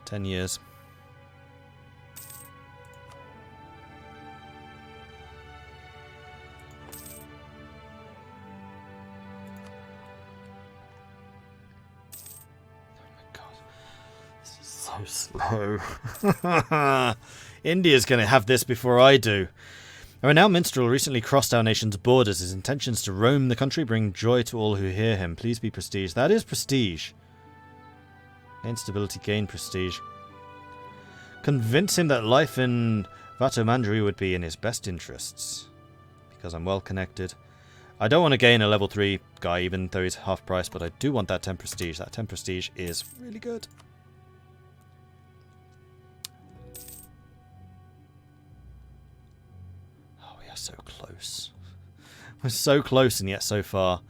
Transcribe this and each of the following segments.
10 years. So slow. India's going to have this before I do. A renowned minstrel recently crossed our nation's borders. His intentions to roam the country bring joy to all who hear him. Please be prestige. That is prestige. Gain stability, gain prestige. Convince him that life in Vatomandri would be in his best interests. Because I'm well connected. I don't want to gain a level 3 guy even though he's half price, but I do want that 10 prestige. That 10 prestige is really good. So close. We're so close and yet so far.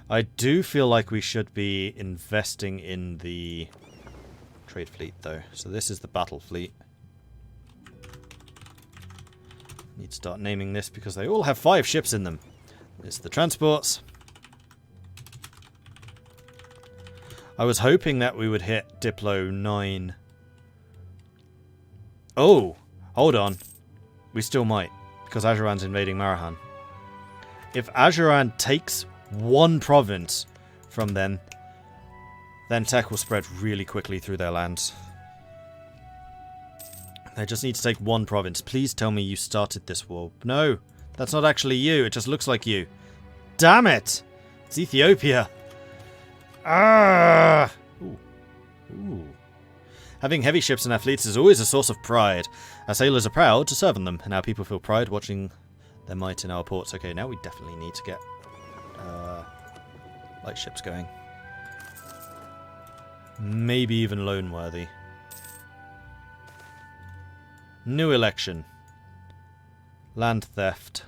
I do feel like we should be investing in the trade fleet though. So this is the battle fleet. Need to start naming this because they all have 5 ships in them. It's the transports. I was hoping that we would hit Diplo 9. Oh, hold on. We still might. Because Ajuran's invading Marahan. If Ajuran takes one province from them, then tech will spread really quickly through their lands. They just need to take one province. Please tell me you started this war. No, that's not actually you. It just looks like you. Damn it! It's Ethiopia. Ah! Ooh. Ooh. Having heavy ships in our fleets is always a source of pride. Our sailors are proud to serve on them, and our people feel pride watching their might in our ports. Okay, now we definitely need to get light ships going. Maybe even loan-worthy. New election. Land theft.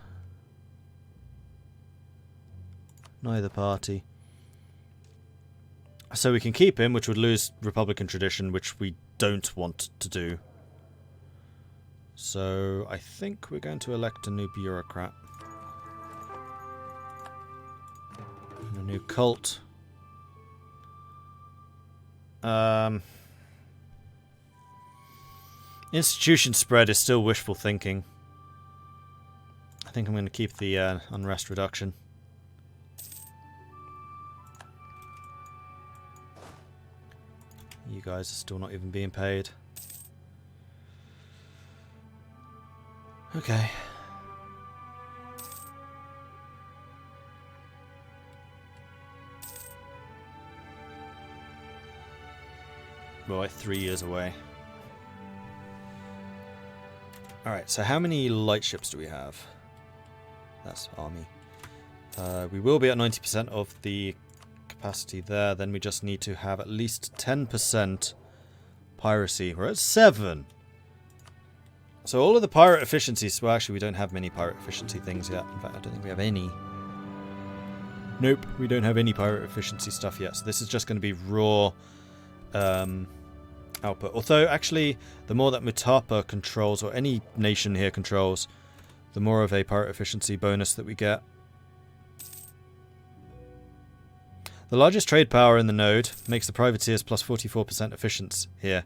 Neither party. So we can keep him, which would lose Republican tradition, which we don't want to do. So I think we're going to elect a new bureaucrat. And a new cult. Institution spread is still wishful thinking. I think I'm going to keep the unrest reduction. You guys are still not even being paid. Okay. We're like 3 years away. Alright, so how many light ships do we have? That's army. We will be at 90% of the capacity there, then we just need to have at least 10% piracy. We're at 7. So all of the pirate efficiencies, well actually we don't have many pirate efficiency things yet. In fact I don't think we have any. Nope, we don't have any pirate efficiency stuff yet. So this is just going to be raw output. Although actually the more that Mutapa controls, or any nation here controls, the more of a pirate efficiency bonus that we get. The largest trade power in the node makes the privateers plus 44% efficient here.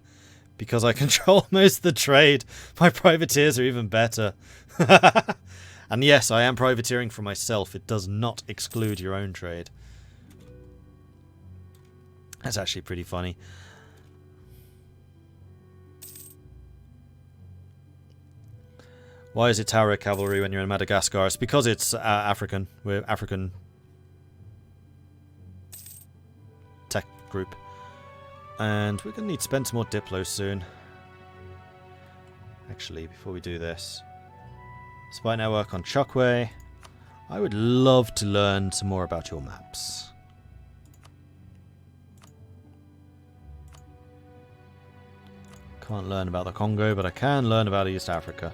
Because I control most of the trade, my privateers are even better. And yes, I am privateering for myself. It does not exclude your own trade. That's actually pretty funny. Why is it Tower Cavalry when you're in Madagascar? It's because it's African. We're African tech group. And we're going to need to spend some more Diplos soon. Actually, before we do this, spy network on Chokwe. I would love to learn some more about your maps. Can't learn about the Congo, but I can learn about East Africa.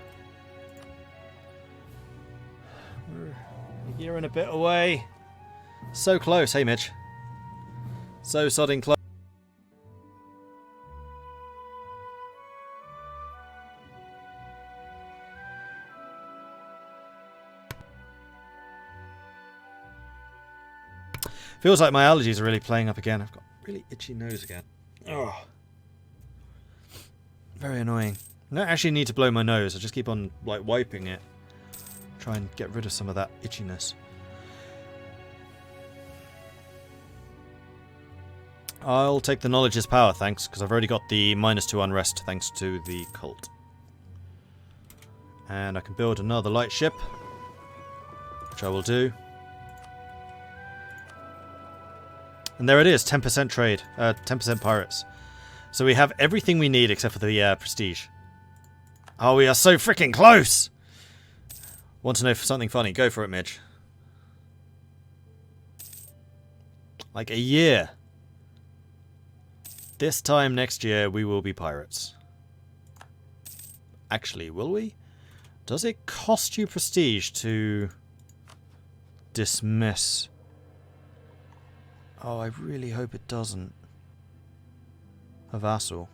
We're a year and a bit away. So close. Hey, Mitch. So sodding close. Feels like my allergies are really playing up again. I've got a really itchy nose again. Oh. Very annoying. I don't actually need to blow my nose. I just keep on like wiping it. Try and get rid of some of that itchiness. I'll take the knowledge is power, thanks, because I've already got the -2 unrest thanks to the cult. And I can build another light ship, which I will do. And there it is, 10% trade, 10% pirates. So we have everything we need except for the prestige. Oh, we are so freaking close! Want to know something funny? Go for it, Midge. Like a year. This time next year, we will be pirates. Actually, will we? Does it cost you prestige to dismiss? Oh, I really hope it doesn't. A vassal.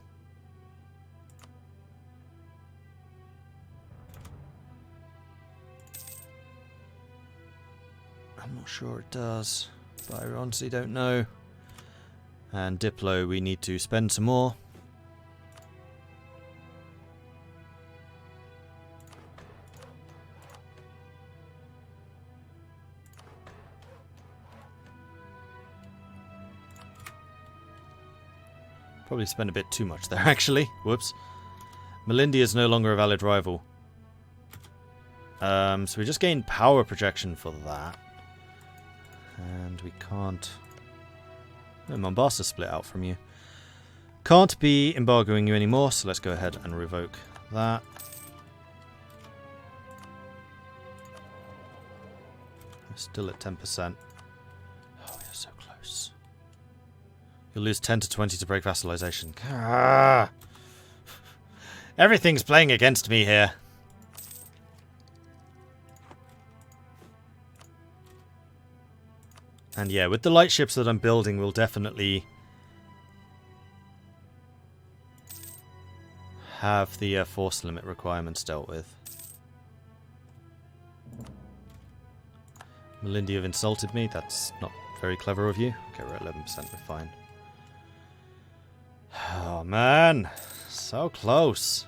I'm not sure it does, but I honestly don't know. And Diplo, we need to spend some more. Probably spend a bit too much there, actually. Whoops. Malindi is no longer a valid rival. So we just gained power projection for that. And we can't... No, Mombasa split out from you. Can't be embargoing you anymore, so let's go ahead and revoke that. We're still at 10%. Oh, we're so close. You'll lose 10 to 20 to break vassalization. Ah! Everything's playing against me here. And yeah, with the light ships that I'm building, we'll definitely have the force limit requirements dealt with. Malindi have insulted me. That's not very clever of you. Okay, we're at 11%. We're fine. Oh, man. So close.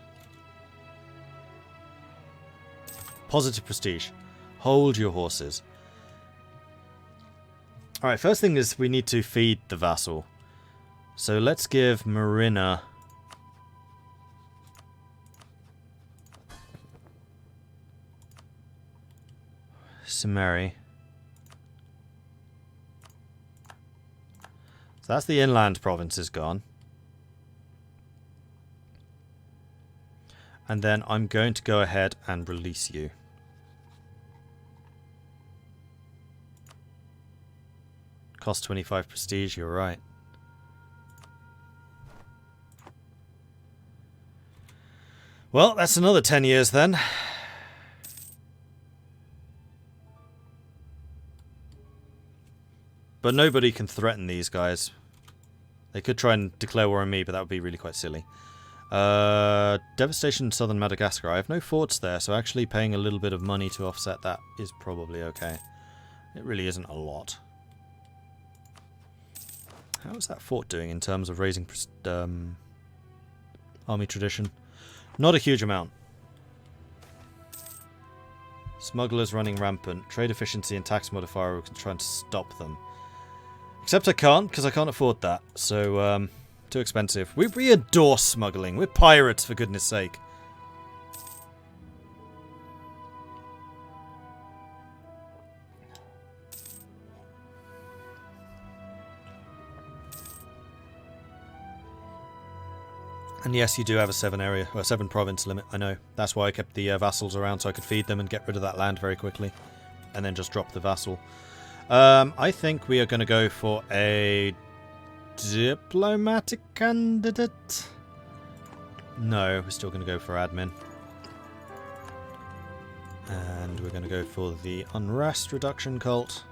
Positive prestige. Hold your horses. Alright, first thing is we need to feed the vassal. So let's give Marina Simeri. So that's the inland provinces gone. And then I'm going to go ahead and release you. Cost 25 prestige, you're right. Well, that's another 10 years then. But nobody can threaten these guys. They could try and declare war on me, but that would be really quite silly. Devastation in southern Madagascar. I have no forts there, so actually paying a little bit of money to offset that is probably okay. It really isn't a lot. How is that fort doing in terms of raising army tradition? Not a huge amount. Smugglers running rampant. Trade efficiency and tax modifier, we can try and stop them. Except I can't, because I can't afford that. So, too expensive. We adore smuggling. We're pirates, for goodness sake. And yes, you do have a 7 province limit, I know. That's why I kept the vassals around, so I could feed them and get rid of that land very quickly. And then just drop the vassal. I think we are going to go for a diplomatic candidate. No, we're still going to go for admin. And we're going to go for the unrest reduction cult.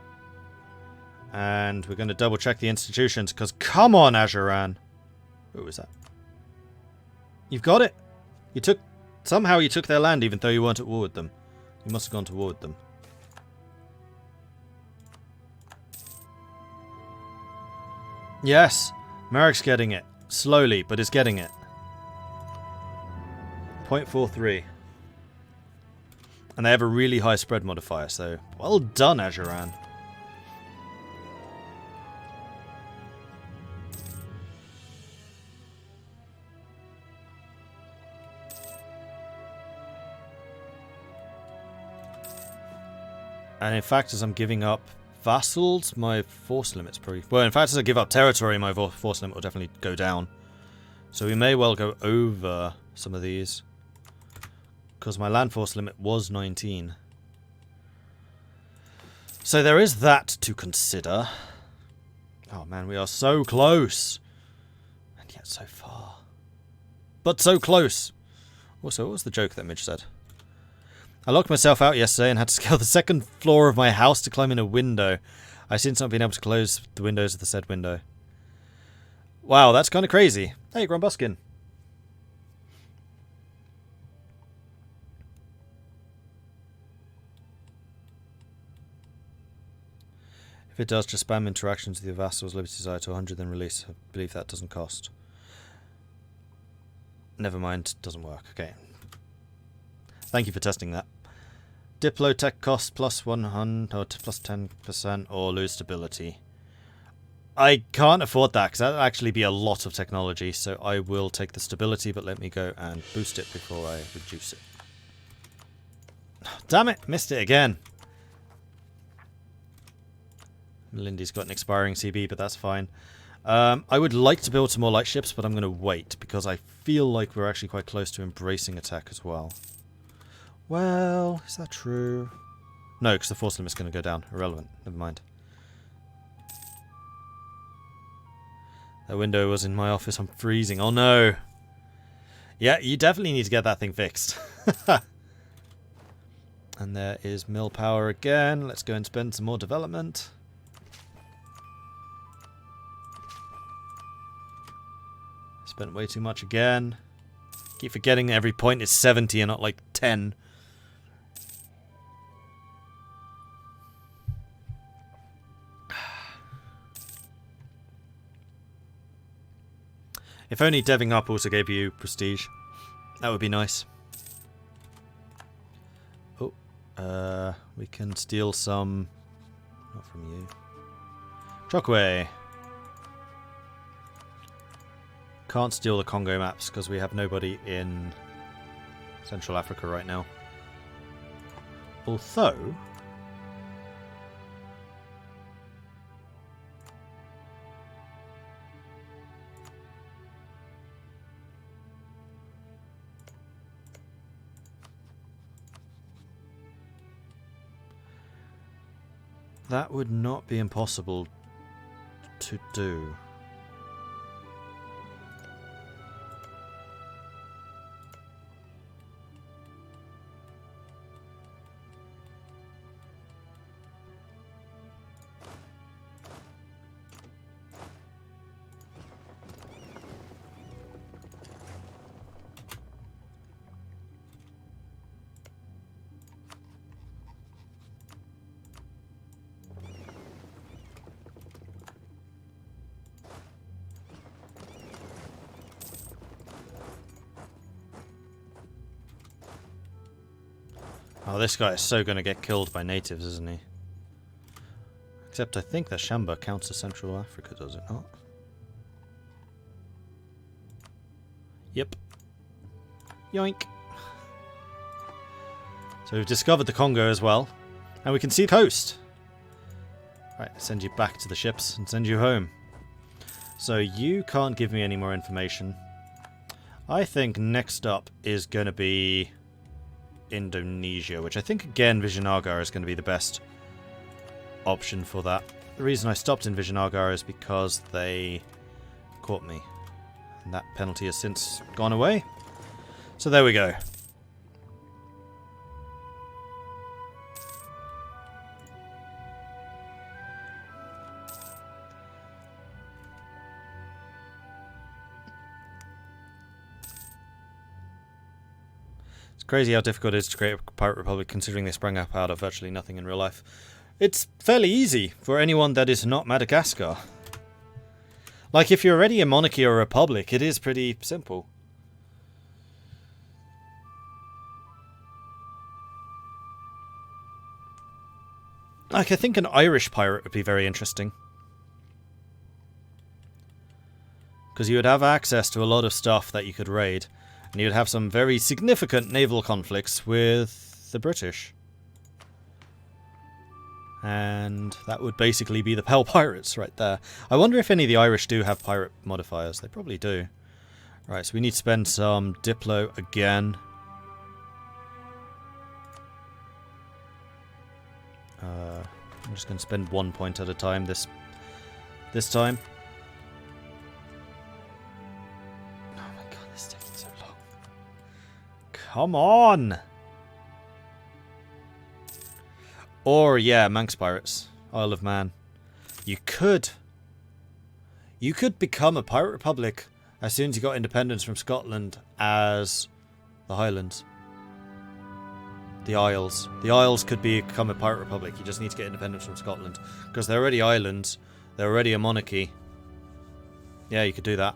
And we're going to double check the institutions, because come on, Ajuran! Who was that? You've got it! Somehow you took their land even though you weren't at war with them. You must have gone to war with them. Yes! Marek's getting it. Slowly, but is getting it. 0.43. And they have a really high spread modifier, so well done, Ajuran. And in fact, as I'm giving up vassals, my force limit's probably... Well, in fact, as I give up territory, my force limit will definitely go down. So we may well go over some of these. Because my land force limit was 19. So there is that to consider. Oh man, we are so close. And yet so far. But so close. Also, what was the joke that Midge said? I locked myself out yesterday and had to scale the second floor of my house to climb in a window. I since not been able to close the windows of the said window. Wow, that's kind of crazy. Hey, Grumbuskin. If it does, just spam interactions with your vassals, Liberty Desire to 100, then release. I believe that doesn't cost. Never mind, doesn't work. Okay. Thank you for testing that. Diplotech cost plus 100 or plus 10% or lose stability. I can't afford that because that would actually be a lot of technology, so I will take the stability, but let me go and boost it before I reduce it. Damn it, missed it again. Lindy's got an expiring CB, but that's fine. I would like to build some more light ships, but I'm going to wait because I feel like we're actually quite close to embracing attack as well. Well, is that true? No, because the force limit's going to go down. Irrelevant. Never mind. That window was in my office. I'm freezing. Oh no. Yeah, you definitely need to get that thing fixed. And there is mill power again. Let's go and spend some more development. Spent way too much again. Keep forgetting every point is 70 and not like 10. If only deving up also gave you prestige. That would be nice. Oh, we can steal some... Not from you. Chokwe. Can't steal the Congo maps because we have nobody in Central Africa right now. Although... that would not be impossible to do. Oh, this guy is so going to get killed by natives, isn't he? Except I think that Shamba counts as Central Africa, does it not? Yep. Yoink. So we've discovered the Congo as well. And we can see the coast. Right, send you back to the ships and send you home. So you can't give me any more information. I think next up is going to be Indonesia, which I think again Vijayanagar is going to be the best option for that. The reason I stopped in Vijayanagar is because they caught me, and that penalty has since gone away. So there we go. Crazy how difficult it is to create a pirate republic considering they sprang up out of virtually nothing in real life. It's fairly easy for anyone that is not Madagascar. Like, if you're already a monarchy or a republic, it is pretty simple. Like, I think an Irish pirate would be very interesting. Because you would have access to a lot of stuff that you could raid. And you'd have some very significant naval conflicts with the British. And that would basically be the Pale Pirates right there. I wonder if any of the Irish do have pirate modifiers. They probably do. Right, so we need to spend some Diplo again. I'm just going to spend 1 point at a time this time. Oh my god, this is taking so long. Come on! Or, yeah, Manx Pirates. Isle of Man. You could become a pirate republic as soon as you got independence from Scotland as the Highlands. The Isles. The Isles could become a pirate republic. You just need to get independence from Scotland. Because they're already islands. They're already a monarchy. Yeah, you could do that.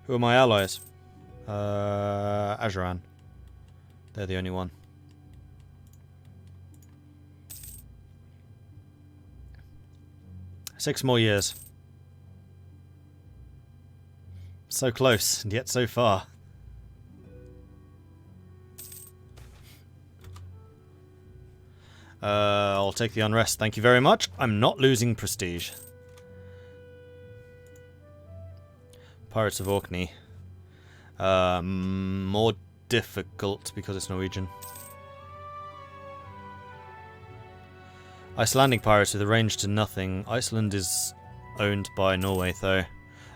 Who are my allies? Ajuran. They're the only one. Six more years. So close, and yet so far. I'll take the unrest, thank you very much. I'm not losing prestige. Pirates of Orkney. More difficult because it's Norwegian. Icelandic pirates with a range to nothing. Iceland is owned by Norway, though.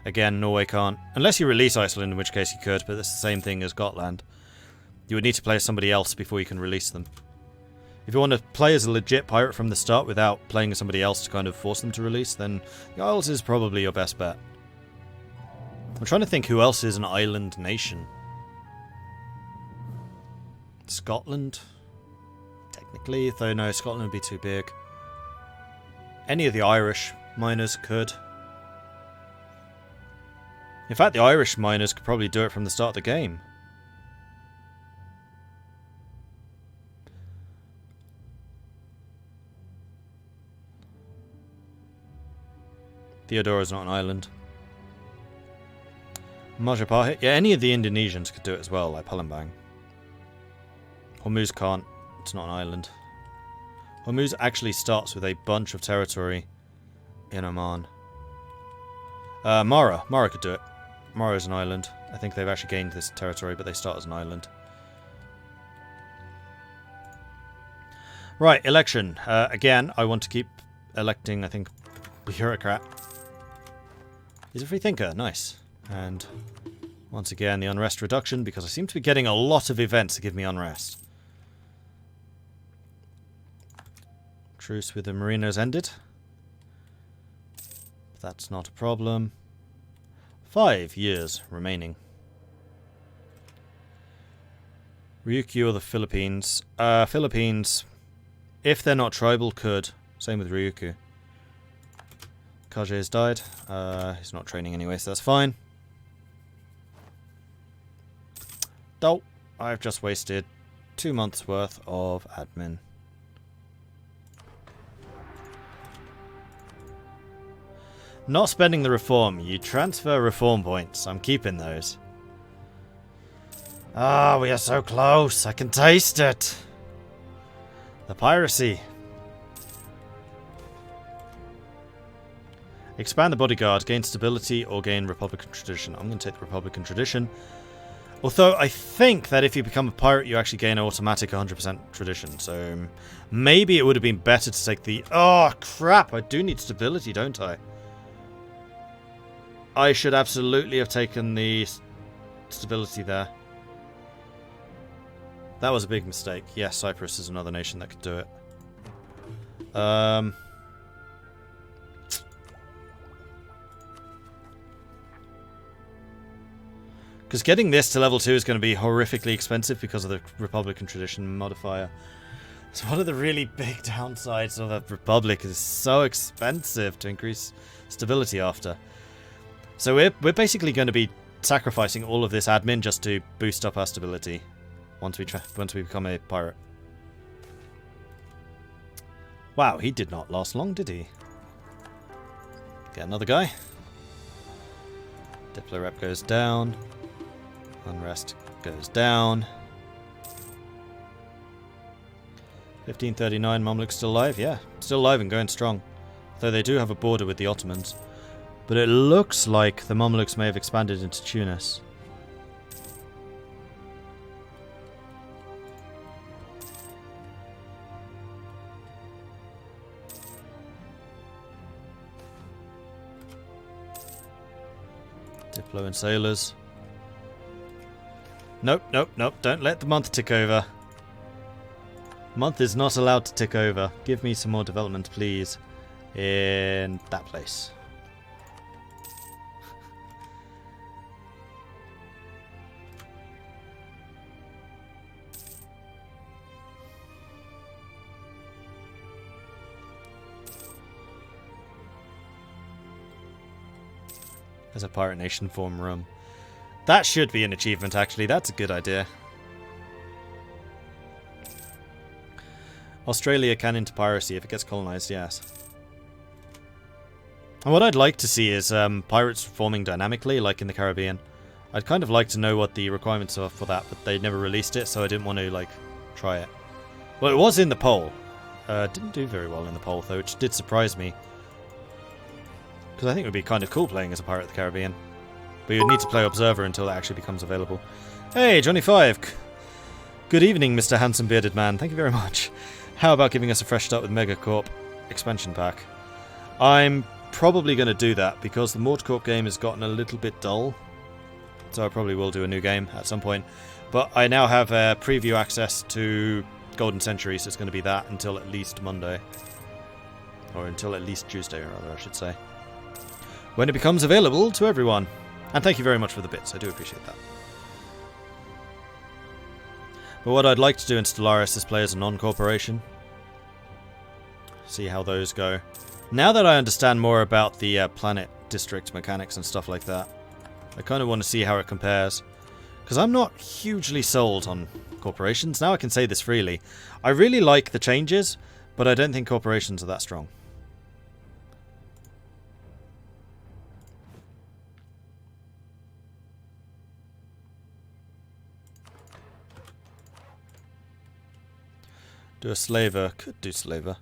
Again, Norway can't. Unless you release Iceland, in which case you could, but it's the same thing as Gotland. You would need to play as somebody else before you can release them. If you want to play as a legit pirate from the start without playing as somebody else to kind of force them to release, then the Isles is probably your best bet. I'm trying to think who else is an island nation. Scotland? Technically, though no, Scotland would be too big. Any of the Irish miners could. In fact, the Irish miners could probably do it from the start of the game. Theodora's not an island. Majapahit? Yeah, any of the Indonesians could do it as well, like Palembang. Hormuz can't. It's not an island. Hormuz actually starts with a bunch of territory in Oman. Mara. Mara could do it. Mara is an island. I think they've actually gained this territory, but they start as an island. Right, election. Again, I want to keep electing, I think, bureaucrat. He's a free thinker. Nice. And once again, the unrest reduction, because I seem to be getting a lot of events to give me unrest. Truce with the Marinos ended. That's not a problem. 5 years remaining. Ryukyu or the Philippines? Philippines, if they're not tribal, could. Same with Ryukyu. Kaje has died. He's not training anyway, so that's fine. Dope. I've just wasted 2 months worth of admin. Not spending the reform. You transfer reform points. I'm keeping those. Ah, we are so close. I can taste it. The piracy. Expand the bodyguard. Gain stability or gain Republican tradition. I'm going to take the Republican tradition. Although I think that if you become a pirate, you actually gain an automatic 100% tradition. So maybe it would have been better to take the... Oh, crap. I do need stability, don't I? I should absolutely have taken the stability there. That was a big mistake. Yes, Cyprus is another nation that could do it. Because getting this to level 2 is going to be horrifically expensive because of the Republican tradition modifier. It's one of the really big downsides of the Republic is so expensive to increase stability after. So we're basically going to be sacrificing all of this admin just to boost up our stability once we become a pirate. Wow, he did not last long, did he? Get another guy. Diplo rep goes down. Unrest goes down. 1539, Mamluk's still alive? Yeah, still alive and going strong. Though they do have a border with the Ottomans. But it looks like the Mamluks may have expanded into Tunis. Diplo and sailors. Nope, nope, nope. Don't let the month tick over. Month is not allowed to tick over. Give me some more development, please. In that place. There's a Pirate Nation form room. That should be an achievement, actually. That's a good idea. Australia can into piracy if it gets colonized, yes. And what I'd like to see is pirates forming dynamically, like in the Caribbean. I'd kind of like to know what the requirements are for that, but they never released it, so I didn't want to, like, try it. Well, it was in the poll. Didn't do very well in the poll, though, which did surprise me. Because I think it would be kind of cool playing as a pirate of the Caribbean. But you'd need to play Observer until it actually becomes available. Hey, Johnny5! Good evening, Mr. Handsome Bearded Man. Thank you very much. How about giving us a fresh start with Megacorp expansion pack? I'm probably going to do that because the Mordcorp game has gotten a little bit dull. So I probably will do a new game at some point. But I now have preview access to Golden Century, so it's going to be that until at least Monday. Or until at least Tuesday, rather, I should say. When it becomes available to everyone. And thank you very much for the bits, I do appreciate that. But what I'd like to do in Stellaris is play as a non-corporation. See how those go. Now that I understand more about the planet district mechanics and stuff like that, I kind of want to see how it compares. Because I'm not hugely sold on corporations. Now I can say this freely. I really like the changes, but I don't think corporations are that strong. Do a slaver. Could do slaver.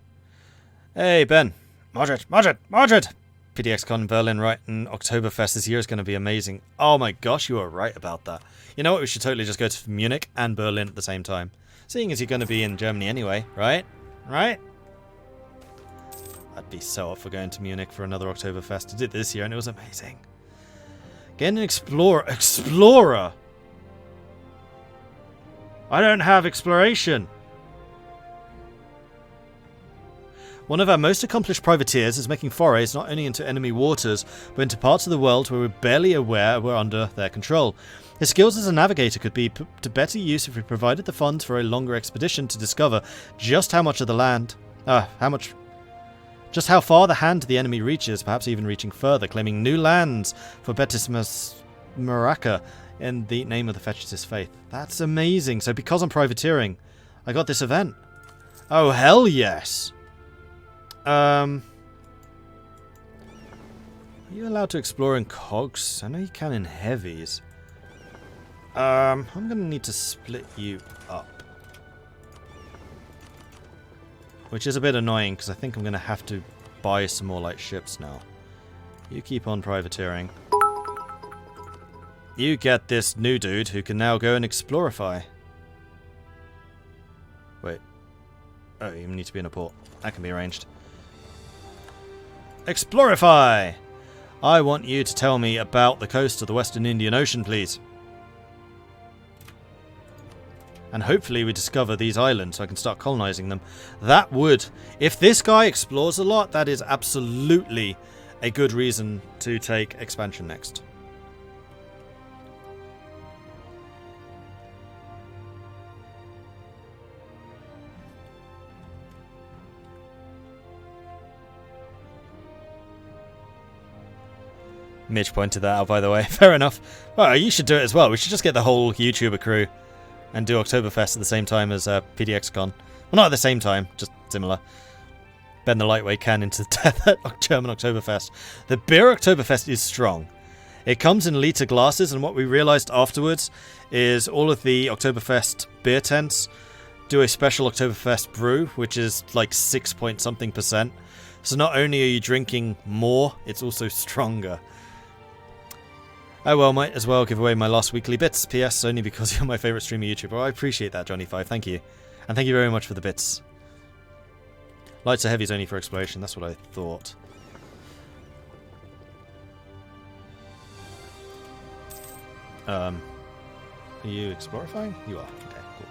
Hey, Ben. Mordred, Mordred, Mordred! PDXCon Berlin right in Oktoberfest this year is going to be amazing. Oh my gosh, you are right about that. You know what, we should totally just go to Munich and Berlin at the same time. Seeing as you're going to be in Germany anyway, right? Right? I'd be so up for going to Munich for another Oktoberfest. I did this year and it was amazing. Get an explorer. Explorer! I don't have exploration. One of our most accomplished privateers is making forays not only into enemy waters, but into parts of the world where we're barely aware we're under their control. His skills as a navigator could be put to better use if we provided the funds for a longer expedition to discover just how much of the land... just how far the hand of the enemy reaches, perhaps even reaching further, claiming new lands for Betismus Maraca in the name of the Fetchitist faith. That's amazing. So because I'm privateering, I got this event. Oh, hell yes! Are you allowed to explore in cogs? I know you can in heavies. I'm going to need to split you up. Which is a bit annoying, because I think I'm going to have to buy some more light ships now. You keep on privateering. You get this new dude who can now go and explorify. Wait. Oh, you need to be in a port. That can be arranged. Explorify! I want you to tell me about the coast of the Western Indian Ocean, please. And hopefully we discover these islands so I can start colonizing them. That would... If this guy explores a lot, that is absolutely a good reason to take expansion next. Mitch pointed that out, by the way. Fair enough. Well, you should do it as well. We should just get the whole YouTuber crew and do Oktoberfest at the same time as PDXCon. Well, not at the same time, just similar. Bend the lightweight can into death at German Oktoberfest. The beer Oktoberfest is strong. It comes in liter glasses, and what we realised afterwards is all of the Oktoberfest beer tents do a special Oktoberfest brew, which is like 6 point something %. So not only are you drinking more, it's also stronger. Oh well, might as well give away my last weekly bits. PS, only because you're my favourite streamer YouTuber. I appreciate that, Johnny5. Thank you. And thank you very much for the bits. Lights are heavies only for exploration. That's what I thought. Are you explorifying? You are. Okay, cool.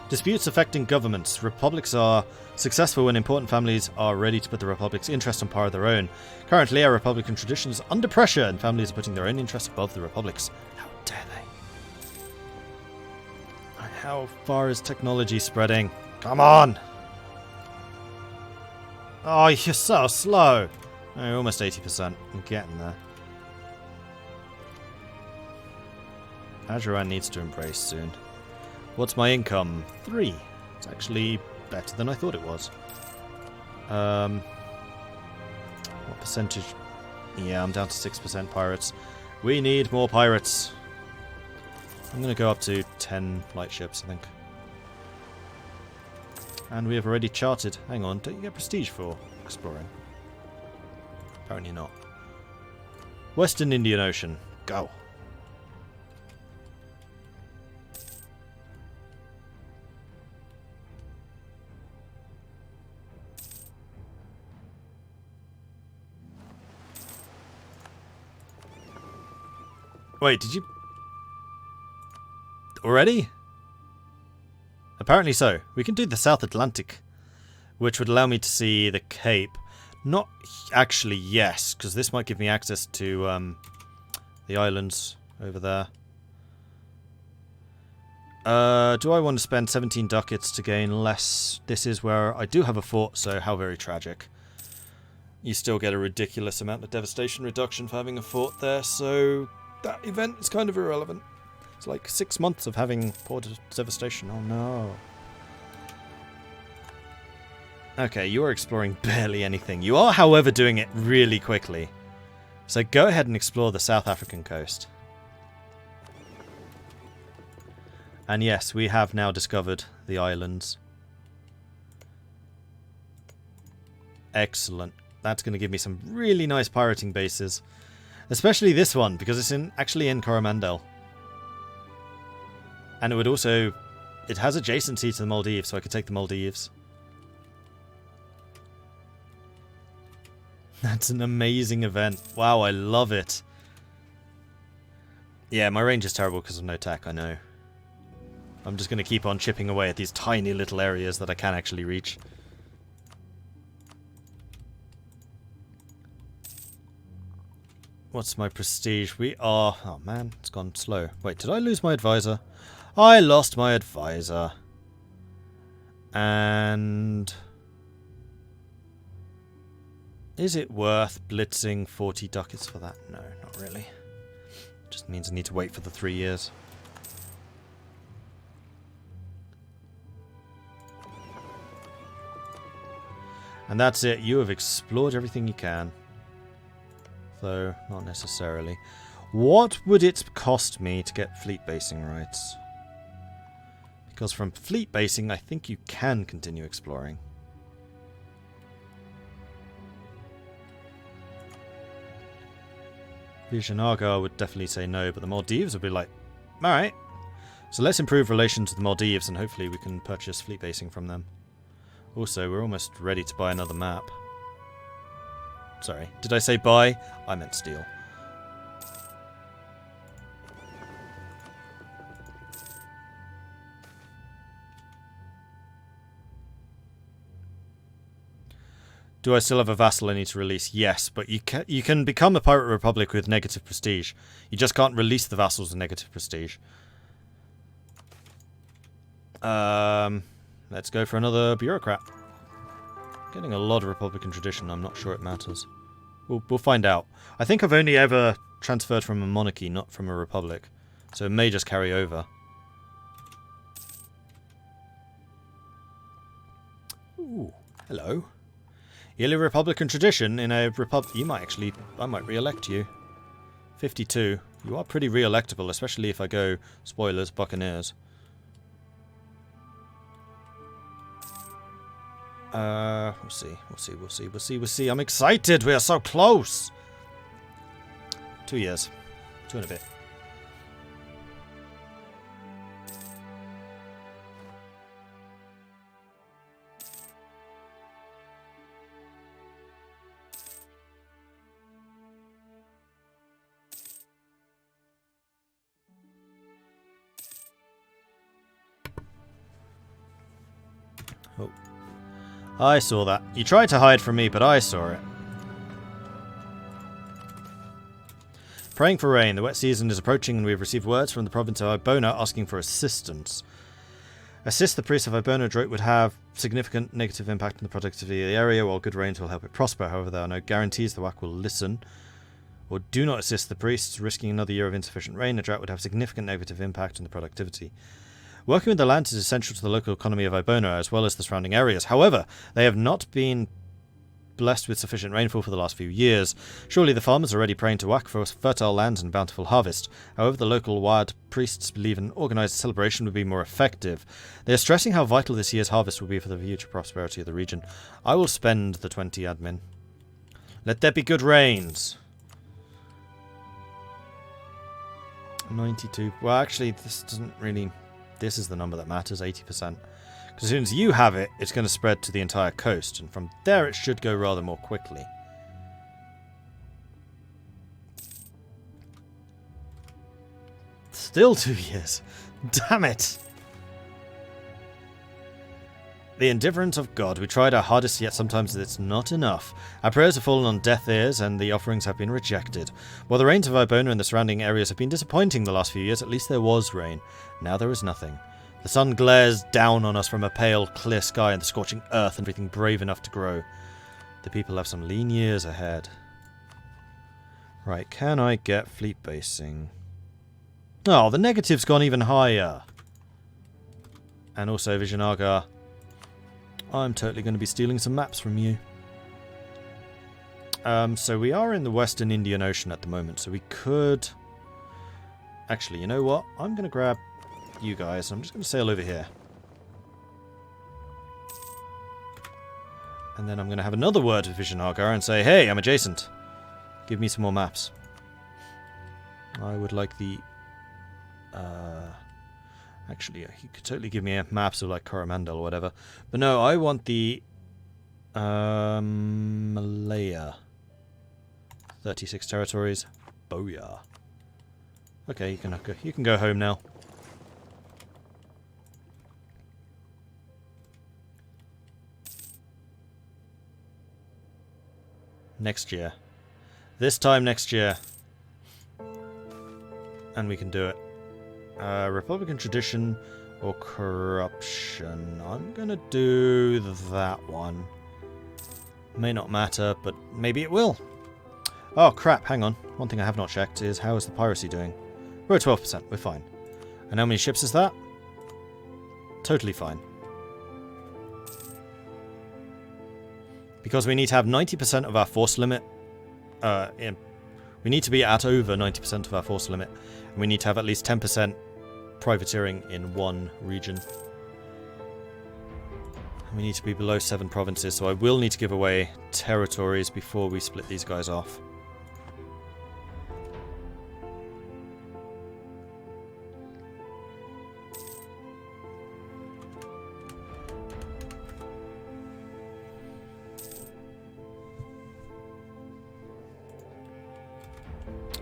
Disputes affecting governments. Republics are successful when important families are ready to put the Republic's interest on par of their own. Currently, our Republican tradition is under pressure, and families are putting their own interests above the Republic's. How dare they? How far is technology spreading? Come on! Oh, you're so slow! Oh, almost 80%. I'm getting there. Aragon needs to embrace soon. What's my income? 3. It's actually better than I thought it was. What percentage? Yeah, I'm down to 6% pirates. We need more pirates. I'm going to go up to 10 light ships, I think. And we have already charted. Hang on, don't you get prestige for exploring? Apparently not. Western Indian Ocean. Go. Wait, did you... Already? Apparently so. We can do the South Atlantic, which would allow me to see the Cape. Not actually, yes, because this might give me access to the islands over there. Do I want to spend 17 ducats to gain less? This is where I do have a fort, so how very tragic. You still get a ridiculous amount of devastation reduction for having a fort there, so that event is kind of irrelevant. It's like 6 months of having poor devastation. Oh no. Okay, you are exploring barely anything. You are, however, doing it really quickly. So go ahead and explore the South African coast. And yes, we have now discovered the islands. Excellent. That's going to give me some really nice pirating bases. Especially this one, because it's actually in Coromandel. And it would also... It has adjacency to the Maldives, so I could take the Maldives. That's an amazing event. Wow, I love it. Yeah, my range is terrible because of no tech, I know. I'm just going to keep on chipping away at these tiny little areas that I can actually reach. What's my prestige? We are... Oh man, it's gone slow. Wait, did I lose my advisor? I lost my advisor. And... Is it worth blitzing 40 ducats for that? No, not really. Just means I need to wait for the 3 years. And that's it. You have explored everything you can. Though, not necessarily. What would it cost me to get fleet basing rights? Because from fleet basing, I think you can continue exploring. Visionaga would definitely say no, but the Maldives would be like, alright. So let's improve relations with the Maldives and hopefully we can purchase fleet basing from them. Also, we're almost ready to buy another map. Sorry, did I say buy? I meant steal. Do I still have a vassal I need to release? Yes, but you can become a pirate republic with negative prestige. You just can't release the vassals with negative prestige. Let's go for another bureaucrat. Getting a lot of republican tradition, I'm not sure it matters. We'll find out. I think I've only ever transferred from a monarchy, not from a republic. So it may just carry over. Ooh, hello. Yearly Republican tradition in a republic. You might actually. I might re-elect you. 52. You are pretty re-electable, especially if I go. Spoilers, Buccaneers. We'll see. I'm excited. We are so close. 2 years. 2 and a bit. Oh. I saw that. You tried to hide from me, but I saw it. Praying for rain. The wet season is approaching and we have received words from the province of Ibona asking for assistance. Assist the priests of Ibona drought would have significant negative impact on the productivity of the area, while good rains will help it prosper. However, there are no guarantees the WAC will listen. Or do not assist the priests, risking another year of insufficient rain. A drought would have significant negative impact on the productivity. Working with the land is essential to the local economy of Ibona as well as the surrounding areas. However, they have not been blessed with sufficient rainfall for the last few years. Surely the farmers are already praying to WAC for fertile lands and bountiful harvest. However, the local Wad priests believe an organised celebration would be more effective. They are stressing how vital this year's harvest will be for the future prosperity of the region. I will spend the 20 admin. Let there be good rains. 92. Well, actually, this doesn't really... This is the number that matters, 80%. Because as soon as you have it, it's going to spread to the entire coast. And from there, it should go rather more quickly. Still 2 years. Damn it! The indifference of God. We tried our hardest, yet sometimes it's not enough. Our prayers have fallen on deaf ears, and the offerings have been rejected. While the rains of Ibona and the surrounding areas have been disappointing the last few years, at least there was rain. Now there is nothing. The sun glares down on us from a pale, clear sky and the scorching earth and everything brave enough to grow. The people have some lean years ahead. Right, can I get fleet basing? Oh, the negative's gone even higher. And also, Visionaga, I'm totally going to be stealing some maps from you. So we are in the Western Indian Ocean at the moment, so we could... Actually, you know what? I'm going to grab you guys. I'm just going to sail over here. And then I'm going to have another word with Visionaga and say, hey, I'm adjacent. Give me some more maps. I would like the... Actually, you could totally give me maps of like Coromandel or whatever. But no, I want the Malaya. 36 territories. Booyah. Okay, you can go home now. Next year. This time next year. And we can do it. Republican tradition or corruption. I'm gonna do that one. May not matter, but maybe it will. Oh crap, hang on. One thing I have not checked is how is the piracy doing? We're at 12%, we're fine. And how many ships is that? Totally fine. Because we need to have 90% of our force limit. We need to be at over 90% of our force limit. And we need to have at least 10% privateering in one region. And we need to be below 7 provinces, so I will need to give away territories before we split these guys off.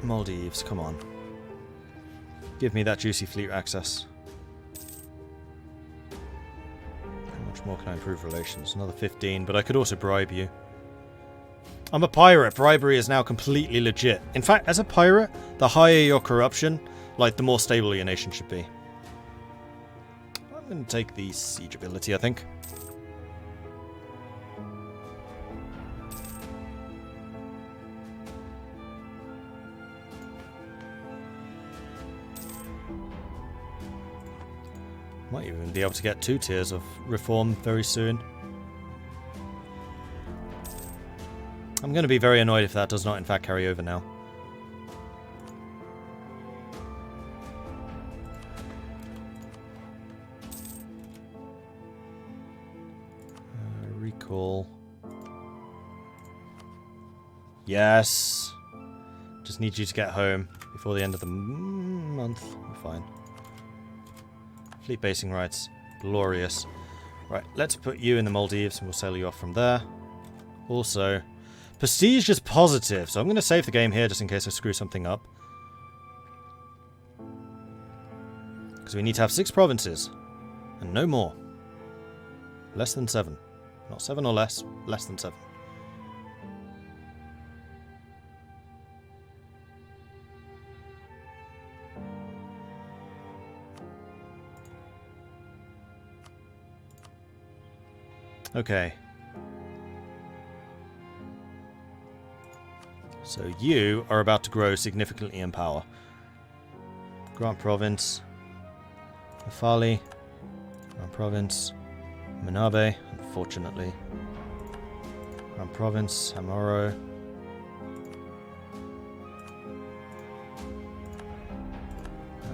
Maldives, come on. Give me that juicy fleet access. How much more can I improve relations? Another 15, but I could also bribe you. I'm a pirate. Bribery is now completely legit. In fact, as a pirate, the higher your corruption, like the more stable your nation should be. I'm going to take the siege ability, I think. Might even be able to get 2 tiers of reform very soon. I'm going to be very annoyed if that does not in fact carry over now. Recall. Yes! Just need you to get home before the end of the month. We're fine. Fleet basing rights. Glorious. Right, let's put you in the Maldives and we'll sail you off from there. Also, prestige is positive, so I'm going to save the game here just in case I screw something up. Because we need to have 6 provinces. And no more. Less than 7. Not 7 or less, less than 7. Okay. So you are about to grow significantly in power. Grant Province. Mafali. Grant Province. Manabe, unfortunately. Grant Province. Amaro.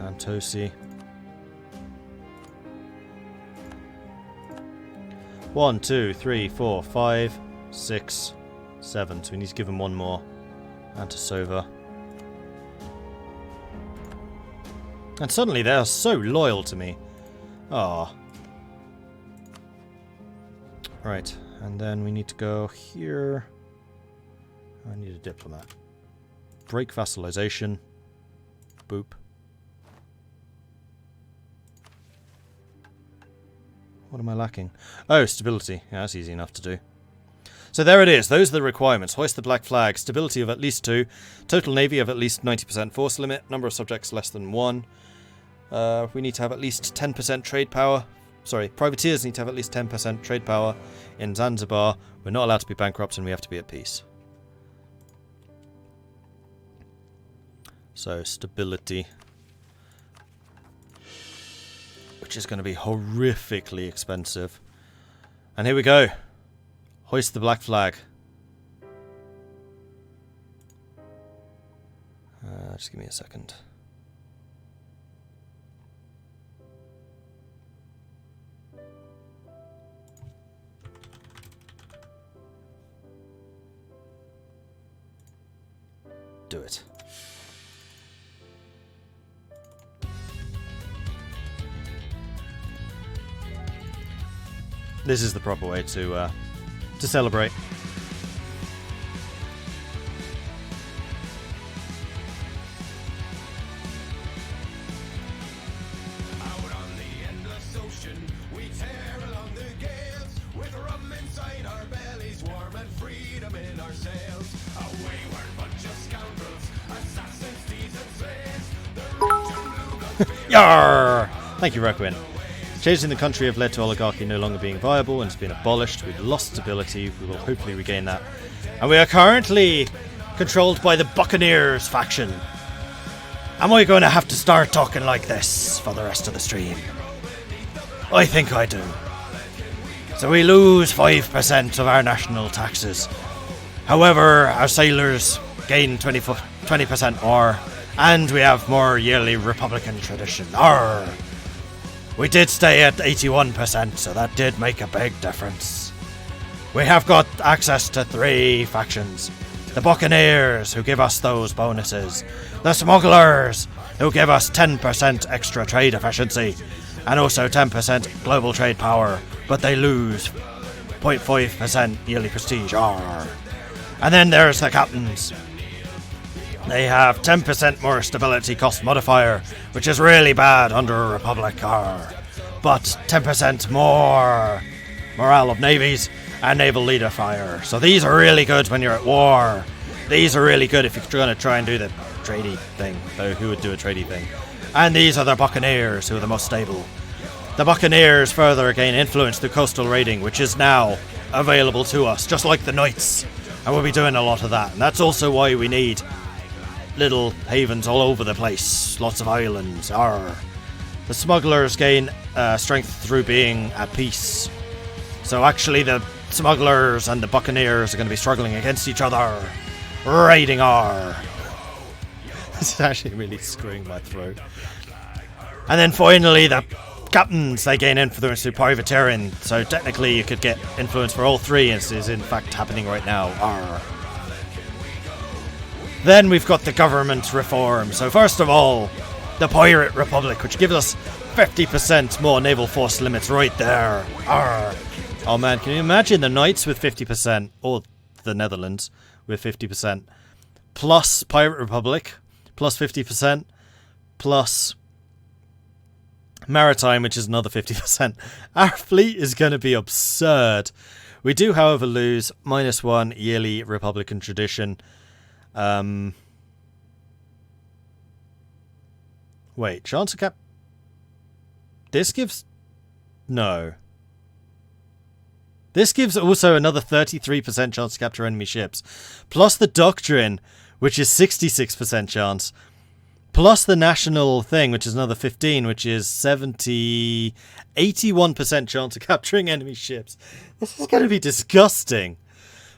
Antosi. 1, 2, 3, 4, 5, 6, 7. So we need to give him 1 more. Antisova. And suddenly they are so loyal to me. Ah. Right, and then we need to go here. I need a diplomat. Break vassalization. Boop. What am I lacking? Oh, stability. Yeah, that's easy enough to do. So there it is. Those are the requirements. Hoist the black flag. Stability of at least 2. Total navy of at least 90% force limit. Number of subjects less than 1. We need to have at least 10% trade power. Sorry, privateers need to have at least 10% trade power in Zanzibar. We're not allowed to be bankrupt and we have to be at peace. So, stability. Which is going to be horrifically expensive. And here we go. Hoist the black flag. Just give me a second. Do it. This is the proper way to celebrate. Out on the endless ocean, we tear along the gales, with rum inside our bellies, warm and freedom in our sails. A wayward bunch of scoundrels, assassins, thieves and slaves. The rich and blue bloods. Yarr! Thank you, Requin. Changes in the country have led to oligarchy no longer being viable and has been abolished. We've lost stability. We will hopefully regain that. And we are currently controlled by the Buccaneers faction. Am I going to have to start talking like this for the rest of the stream? I think I do. So we lose 5% of our national taxes. However, our sailors gain 20% more, and we have more yearly Republican tradition. Arr! We did stay at 81%, so that did make a big difference. We have got access to 3 factions. The Buccaneers, who give us those bonuses. The Smugglers, who give us 10% extra trade efficiency. And also 10% global trade power, but they lose 0.5% yearly prestige. Arr. And then there's the Captains. They have 10% more stability cost modifier, which is really bad under a Republic, but 10% more morale of navies and naval leader fire. So these are really good when you're at war. These are really good if you're going to try and do the tradey thing, though who would do a tradey thing? And these are the Buccaneers, who are the most stable. The Buccaneers further gain influence through coastal raiding, which is now available to us, just like the Knights. And we'll be doing a lot of that. And that's also why we need little havens all over the place. Lots of islands. Arr. The smugglers gain strength through being at peace. So actually the smugglers and the buccaneers are going to be struggling against each other. Raiding R. This is actually really screwing my throat. And then finally the captains, they gain influence through privateering. So technically you could get influence for all three, and this is in fact happening right now. R. Then we've got the government reform. So first of all, the Pirate Republic, which gives us 50% more naval force limits right there. Arr. Oh man, can you imagine the Knights with 50%, or the Netherlands with 50%, plus Pirate Republic, plus 50%, plus Maritime, which is another 50%. Our fleet is going to be absurd. We do, however, lose -1 yearly Republican tradition. Wait, chance of cap... This gives... No. This gives also another 33% chance to capture enemy ships. Plus the doctrine, which is 66% chance. Plus the national thing, which is another 15, which is 81% chance of capturing enemy ships. This is going to be disgusting.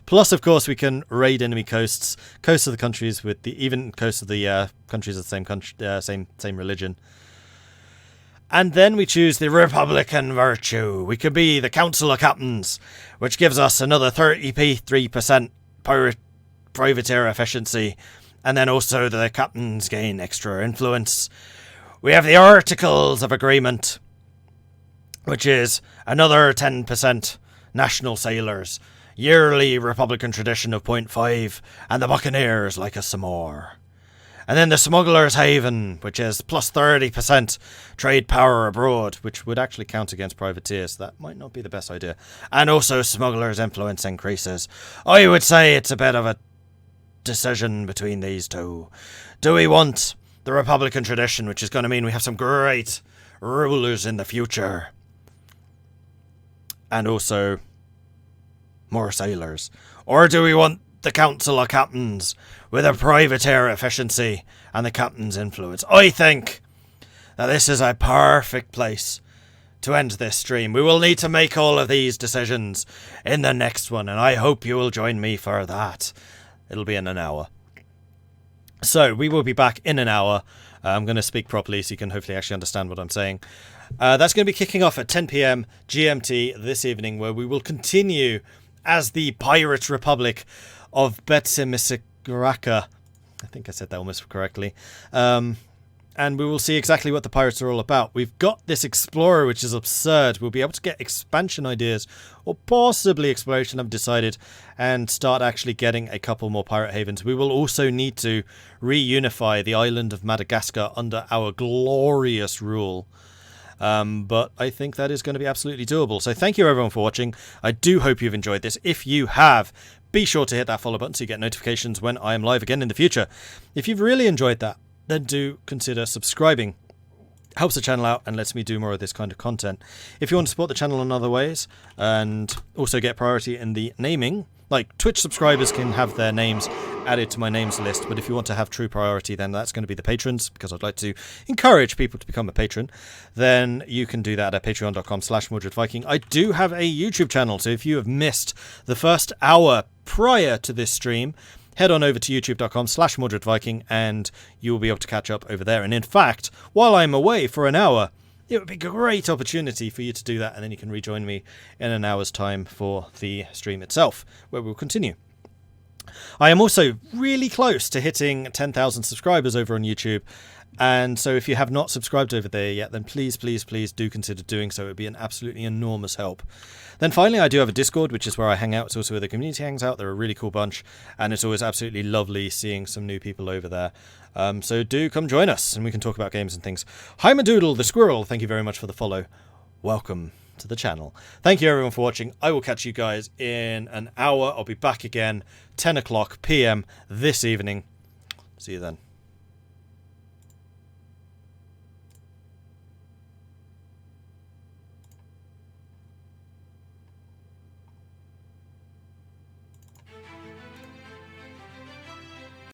Plus, of course, we can raid enemy coasts of the countries with the even coasts of the countries of the same country, same religion. And then we choose the Republican virtue. We could be the Council of Captains, which gives us another 33% privateer efficiency, and then also the captains gain extra influence. We have the Articles of Agreement, which is another 10% national sailors. Yearly Republican tradition of 0.5, and the Buccaneers like us some more. And then the Smuggler's Haven, which is plus 30% trade power abroad, which would actually count against privateers, so that might not be the best idea. And also Smuggler's influence increases. I would say it's a bit of a decision between these two. Do we want the Republican tradition, which is going to mean we have some great rulers in the future? And also more sailors? Or do we want the Council of Captains with a privateer efficiency and the captain's influence? I think that this is a perfect place to end this stream. We will need to make all of these decisions in the next one, and I hope you will join me for that. It'll be in an hour. So we will be back in an hour. I'm going to speak properly so you can hopefully actually understand what I'm saying. That's going to be kicking off at 10 PM GMT this evening, where we will continue as the Pirate Republic of Betsimisaraka. I think I said that almost correctly. And we will see exactly what the pirates are all about. We've got this explorer, which is absurd. We'll be able to get expansion ideas, or possibly exploration, I've decided, and start actually getting a couple more pirate havens. We will also need to reunify the island of Madagascar under our glorious rule. But I think that is going to be absolutely doable. So thank you everyone for watching. I do hope you've enjoyed this. If you have, be sure to hit that follow button so you get notifications when I am live again in the future. If you've really enjoyed that, then do consider subscribing. Helps the channel out and lets me do more of this kind of content. If you want to support the channel in other ways and also get priority in the naming, like Twitch subscribers can have their names added to my names list, but if you want to have true priority, then that's going to be the patrons, because I'd like to encourage people to become a patron. Then you can do that at patreon.com/MordredViking. I do have a YouTube channel, so if you have missed the first hour prior to this stream, head on over to youtube.com/MordredViking and you will be able to catch up over there. And in fact, while I'm away for an hour, it would be a great opportunity for you to do that, and then you can rejoin me in an hour's time for the stream itself, where we'll continue. I am also really close to hitting 10,000 subscribers over on YouTube, and so if you have not subscribed over there yet, then please, please, please do consider doing so. It would be an absolutely enormous help. Then finally, I do have a Discord, which is where I hang out. It's also where the community hangs out. They're a really cool bunch, and it's always absolutely lovely seeing some new people over there. So do come join us, and we can talk about games and things. Hi Madoodle the Squirrel, thank you very much for the follow. Welcome to the channel. Thank you everyone for watching. I will catch you guys in an hour. I'll be back again, 10 o'clock PM this evening. See you then.